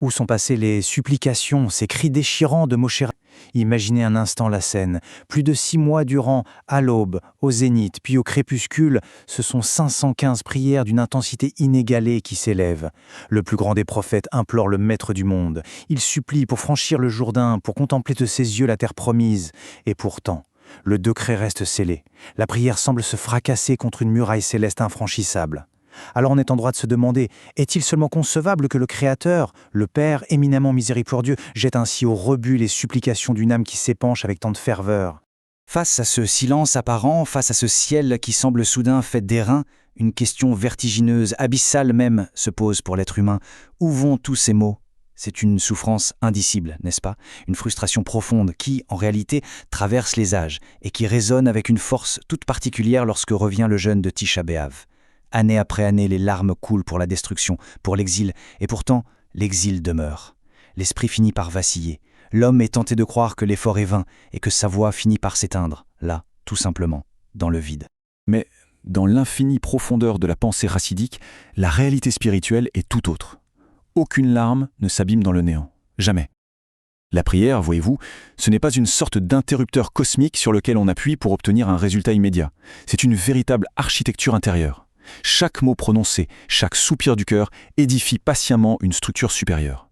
Où sont passées les supplications, ces cris déchirants de Moshe? Imaginez un instant la scène. Plus de 6 mois durant, à l'aube, au zénith, puis au crépuscule, ce sont 515 prières d'une intensité inégalée qui s'élèvent. Le plus grand des prophètes implore le Maître du monde. Il supplie pour franchir le Jourdain, pour contempler de ses yeux la terre promise. Et pourtant, le décret reste scellé. La prière semble se fracasser contre une muraille céleste infranchissable. Alors on est en droit de se demander, est-il seulement concevable que le Créateur, le Père éminemment miséricordieux, jette ainsi au rebut les supplications d'une âme qui s'épanche avec tant de ferveur? Face à ce silence apparent, face à ce ciel qui semble soudain fait d'airain, une question vertigineuse, abyssale même, se pose pour l'être humain. Où vont tous ces mots? C'est une souffrance indicible, n'est-ce pas? Une frustration profonde qui, en réalité, traverse les âges et qui résonne avec une force toute particulière lorsque revient le jeûne de Tisha B'Av. Année après année, les larmes coulent pour la destruction, pour l'exil, et pourtant, l'exil demeure. L'esprit finit par vaciller. L'homme est tenté de croire que l'effort est vain et que sa voix finit par s'éteindre, là, tout simplement, dans le vide. Mais dans l'infinie profondeur de la pensée racidique, la réalité spirituelle est tout autre. Aucune larme ne s'abîme dans le néant. Jamais. La prière, voyez-vous, ce n'est pas une sorte d'interrupteur cosmique sur lequel on appuie pour obtenir un résultat immédiat. C'est une véritable architecture intérieure. Chaque mot prononcé, chaque soupir du cœur édifie patiemment une structure supérieure.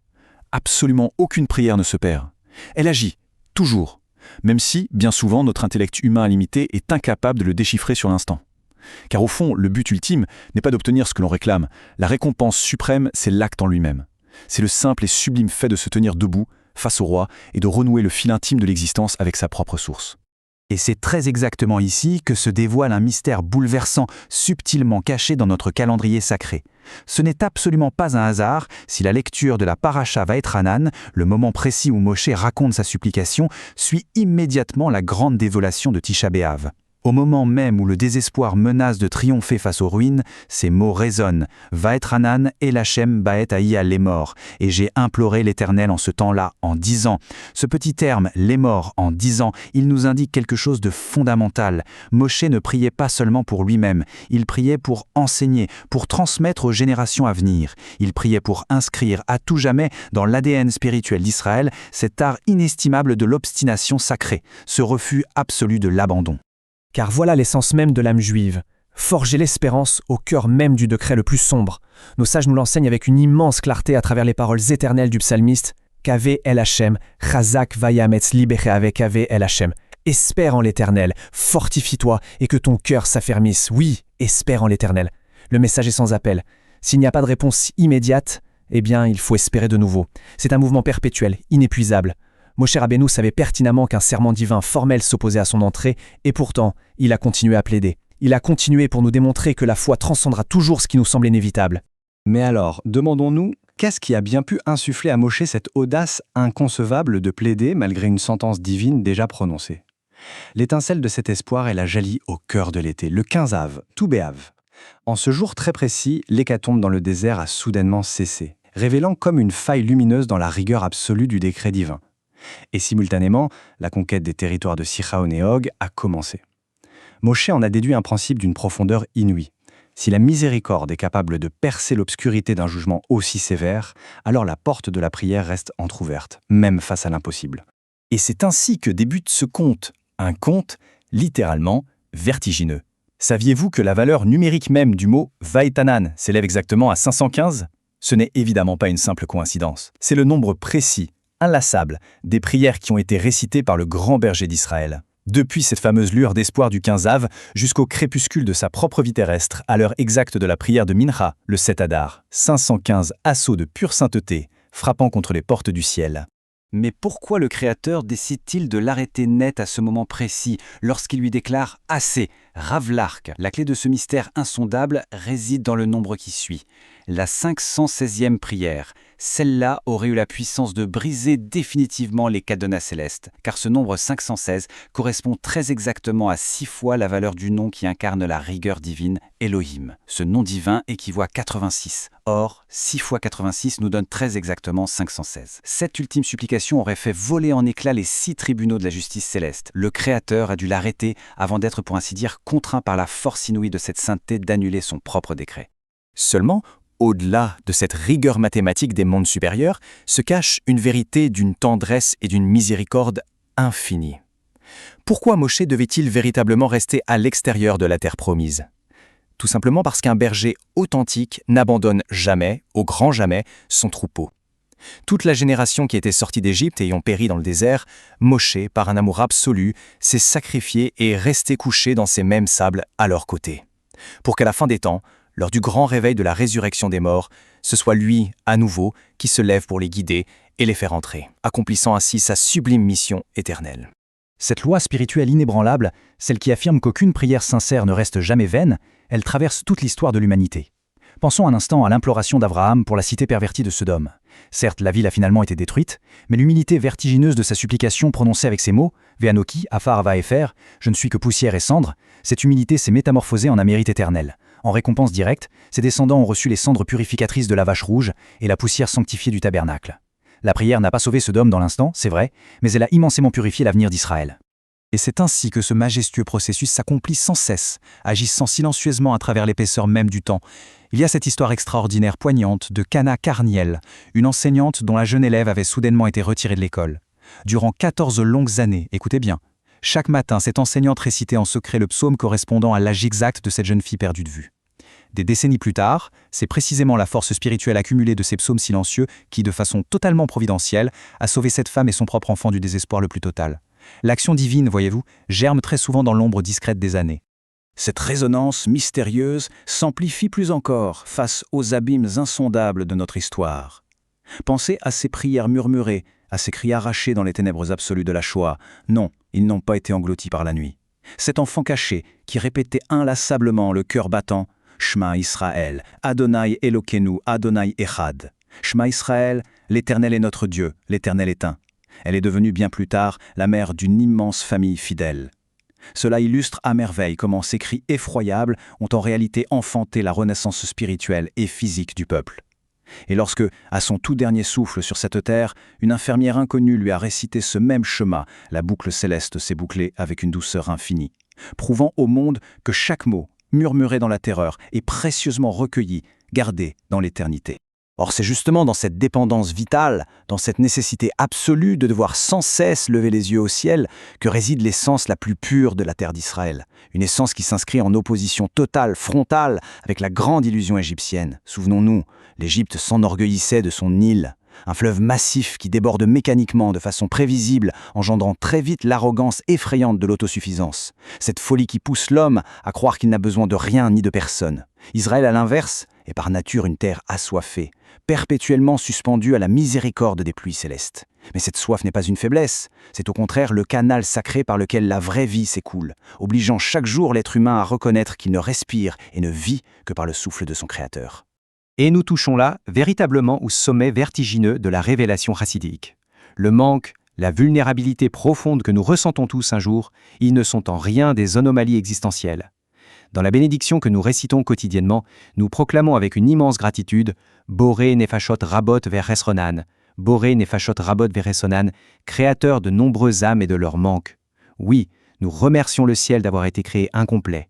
Absolument aucune prière ne se perd. Elle agit, toujours, même si, bien souvent, notre intellect humain limité est incapable de le déchiffrer sur l'instant. Car au fond, le but ultime n'est pas d'obtenir ce que l'on réclame. La récompense suprême, c'est l'acte en lui-même. C'est le simple et sublime fait de se tenir debout, face au roi, et de renouer le fil intime de l'existence avec sa propre source. Et c'est très exactement ici que se dévoile un mystère bouleversant, subtilement caché dans notre calendrier sacré. Ce n'est absolument pas un hasard si la lecture de la Paracha Vaetranan, le moment précis où Moshe raconte sa supplication, suit immédiatement la grande désolation de Tisha B'Av. Au moment même où le désespoir menace de triompher face aux ruines, ces mots résonnent. Vaetranan el Hashem baet haï les morts. Et j'ai imploré l'Éternel en ce temps-là, en disant. Ce petit terme, les morts, en disant, il nous indique quelque chose de fondamental. Moshe ne priait pas seulement pour lui-même, il priait pour enseigner, pour transmettre aux générations à venir. Il priait pour inscrire à tout jamais dans l'ADN spirituel d'Israël cet art inestimable de l'obstination sacrée, ce refus absolu de l'abandon. Car voilà l'essence même de l'âme juive, forger l'espérance au cœur même du décret le plus sombre. Nos sages nous l'enseignent avec une immense clarté à travers les paroles éternelles du psalmiste « Kave el Hashem, chazak vayametz libere avec Kave el Hashem ». Espère en l'Éternel, fortifie-toi et que ton cœur s'affermisse. Oui, espère en l'Éternel. Le message est sans appel. S'il n'y a pas de réponse immédiate, eh bien, il faut espérer de nouveau. C'est un mouvement perpétuel, inépuisable. Moshe Rabbeinu savait pertinemment qu'un serment divin formel s'opposait à son entrée, et pourtant, il a continué à plaider. Il a continué pour nous démontrer que la foi transcendra toujours ce qui nous semble inévitable. Mais alors, demandons-nous, qu'est-ce qui a bien pu insuffler à Moshe cette audace inconcevable de plaider malgré une sentence divine déjà prononcée? L'étincelle de cet espoir, elle a jali au cœur de l'été, le 15 Av, tout Béav. En ce jour très précis, l'hécatombe dans le désert a soudainement cessé, révélant comme une faille lumineuse dans la rigueur absolue du décret divin. Et simultanément, la conquête des territoires de Sichaon et Og a commencé. Moshe en a déduit un principe d'une profondeur inouïe. Si la miséricorde est capable de percer l'obscurité d'un jugement aussi sévère, alors la porte de la prière reste entr'ouverte, même face à l'impossible. Et c'est ainsi que débute ce conte. Un conte, littéralement, vertigineux. Saviez-vous que la valeur numérique même du mot « Vaetanan » s'élève exactement à 515 ? Ce n'est évidemment pas une simple coïncidence. C'est le nombre précis, inlassable, des prières qui ont été récitées par le grand berger d'Israël. Depuis cette fameuse lueur d'espoir du 15 Av jusqu'au crépuscule de sa propre vie terrestre, à l'heure exacte de la prière de Mincha, le 7 Adar, 515 assauts de pure sainteté, frappant contre les portes du ciel. Mais pourquoi le Créateur décide-t-il de l'arrêter net à ce moment précis, lorsqu'il lui déclare « Assez » Rave l'arc. La clé de ce mystère insondable réside dans le nombre qui suit. La 516e prière. Celle-là aurait eu la puissance de briser définitivement les cadenas célestes, car ce nombre 516 correspond très exactement à 6 fois la valeur du nom qui incarne la rigueur divine, Elohim. Ce nom divin équivaut à 86. Or, 6 fois 86 nous donne très exactement 516. Cette ultime supplication aurait fait voler en éclats les 6 tribunaux de la justice céleste. Le Créateur a dû l'arrêter avant d'être, pour ainsi dire, contraint par la force inouïe de cette sainteté d'annuler son propre décret. Seulement, Au-delà de cette rigueur mathématique des mondes supérieurs, se cache une vérité d'une tendresse et d'une miséricorde infinie. Pourquoi Moshe devait-il véritablement rester à l'extérieur de la terre promise? Tout simplement parce qu'un berger authentique n'abandonne jamais, au grand jamais, son troupeau. Toute la génération qui était sortie d'Égypte ayant péri dans le désert, Moshe, par un amour absolu, s'est sacrifié et est resté couché dans ces mêmes sables à leur côté. Pour qu'à la fin des temps, lors du grand réveil de la résurrection des morts, ce soit lui, à nouveau, qui se lève pour les guider et les faire entrer, accomplissant ainsi sa sublime mission éternelle. Cette loi spirituelle inébranlable, celle qui affirme qu'aucune prière sincère ne reste jamais vaine, elle traverse toute l'histoire de l'humanité. Pensons un instant à l'imploration d'Abraham pour la cité pervertie de Sodome. Certes, la ville a finalement été détruite, mais l'humilité vertigineuse de sa supplication prononcée avec ces mots « Ve'anoki, afar va-efer, je ne suis que poussière et cendre », cette humilité s'est métamorphosée en un mérite éternel. En récompense directe, ses descendants ont reçu les cendres purificatrices de la vache rouge et la poussière sanctifiée du tabernacle. La prière n'a pas sauvé Sodome dans l'instant, c'est vrai, mais elle a immensément purifié l'avenir d'Israël. Et c'est ainsi que ce majestueux processus s'accomplit sans cesse, agissant silencieusement à travers l'épaisseur même du temps. Il y a cette histoire extraordinaire poignante de Cana Carniel, une enseignante dont la jeune élève avait soudainement été retirée de l'école. Durant 14 longues années, écoutez bien, chaque matin, cette enseignante récitait en secret le psaume correspondant à l'âge exact de cette jeune fille perdue de vue. Des décennies plus tard, c'est précisément la force spirituelle accumulée de ces psaumes silencieux qui, de façon totalement providentielle, a sauvé cette femme et son propre enfant du désespoir le plus total. L'action divine, voyez-vous, germe très souvent dans l'ombre discrète des années. Cette résonance mystérieuse s'amplifie plus encore face aux abîmes insondables de notre histoire. Pensez à ces prières murmurées, à ces cris arrachés dans les ténèbres absolues de la Shoah. Non, ils n'ont pas été engloutis par la nuit. Cet enfant caché qui répétait inlassablement, le cœur battant, Shema Israël, Adonai Elokeinu, Adonai Echad. Shema Israël, l'Éternel est notre Dieu, l'Éternel est un. Elle est devenue bien plus tard la mère d'une immense famille fidèle. Cela illustre à merveille comment ces cris effroyables ont en réalité enfanté la renaissance spirituelle et physique du peuple. Et lorsque, à son tout dernier souffle sur cette terre, une infirmière inconnue lui a récité ce même schéma, la boucle céleste s'est bouclée avec une douceur infinie, prouvant au monde que chaque mot, murmuré dans la terreur, est précieusement recueilli, gardé dans l'éternité. Or, c'est justement dans cette dépendance vitale, dans cette nécessité absolue de devoir sans cesse lever les yeux au ciel, que réside l'essence la plus pure de la terre d'Israël. Une essence qui s'inscrit en opposition totale, frontale, avec la grande illusion égyptienne. Souvenons-nous, l'Égypte s'enorgueillissait de son Nil, un fleuve massif qui déborde mécaniquement de façon prévisible, engendrant très vite l'arrogance effrayante de l'autosuffisance. Cette folie qui pousse l'homme à croire qu'il n'a besoin de rien ni de personne. Israël, à l'inverse, est par nature une terre assoiffée, perpétuellement suspendue à la miséricorde des pluies célestes. Mais cette soif n'est pas une faiblesse, c'est au contraire le canal sacré par lequel la vraie vie s'écoule, obligeant chaque jour l'être humain à reconnaître qu'il ne respire et ne vit que par le souffle de son Créateur. Et nous touchons là véritablement au sommet vertigineux de la révélation chassidique. Le manque, la vulnérabilité profonde que nous ressentons tous un jour, ils ne sont en rien des anomalies existentielles. Dans la bénédiction que nous récitons quotidiennement, nous proclamons avec une immense gratitude « Boré nefashot rabot veresronan » Boré nefashot rabot veresronan, créateur de nombreuses âmes et de leur manque. Oui, nous remercions le ciel d'avoir été créé incomplet.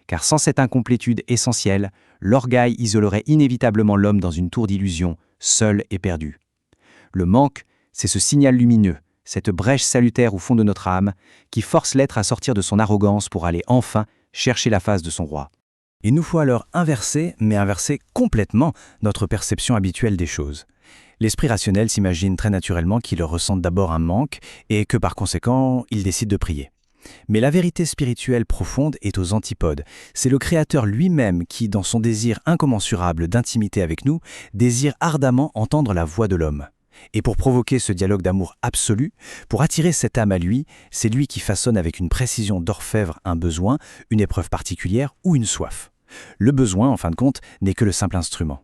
Car sans cette incomplétude essentielle, l'orgueil isolerait inévitablement l'homme dans une tour d'illusion, seul et perdu. Le manque, c'est ce signal lumineux, cette brèche salutaire au fond de notre âme, qui force l'être à sortir de son arrogance pour aller enfin chercher la face de son roi. Il nous faut alors inverser, mais inverser complètement notre perception habituelle des choses. L'esprit rationnel s'imagine très naturellement qu'il ressent d'abord un manque et que par conséquent, il décide de prier. Mais la vérité spirituelle profonde est aux antipodes. C'est le Créateur lui-même qui, dans son désir incommensurable d'intimité avec nous, désire ardemment entendre la voix de l'homme. Et pour provoquer ce dialogue d'amour absolu, pour attirer cette âme à lui, c'est lui qui façonne avec une précision d'orfèvre un besoin, une épreuve particulière ou une soif. Le besoin, en fin de compte, n'est que le simple instrument.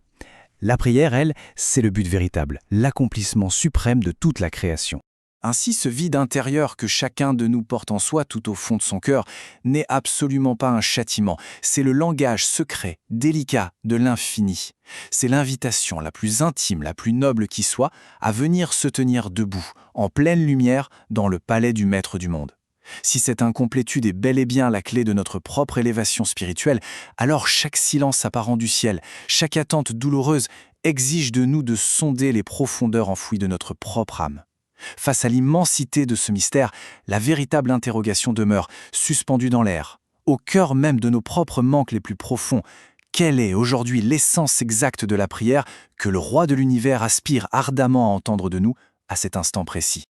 La prière, elle, c'est le but véritable, l'accomplissement suprême de toute la création. Ainsi, ce vide intérieur que chacun de nous porte en soi tout au fond de son cœur n'est absolument pas un châtiment. C'est le langage secret, délicat de l'infini. C'est l'invitation la plus intime, la plus noble qui soit, à venir se tenir debout, en pleine lumière, dans le palais du Maître du monde. Si cette incomplétude est bel et bien la clé de notre propre élévation spirituelle, alors chaque silence apparent du ciel, chaque attente douloureuse exige de nous de sonder les profondeurs enfouies de notre propre âme. Face à l'immensité de ce mystère, la véritable interrogation demeure, suspendue dans l'air. Au cœur même de nos propres manques les plus profonds, quelle est aujourd'hui l'essence exacte de la prière que le roi de l'univers aspire ardemment à entendre de nous à cet instant précis ?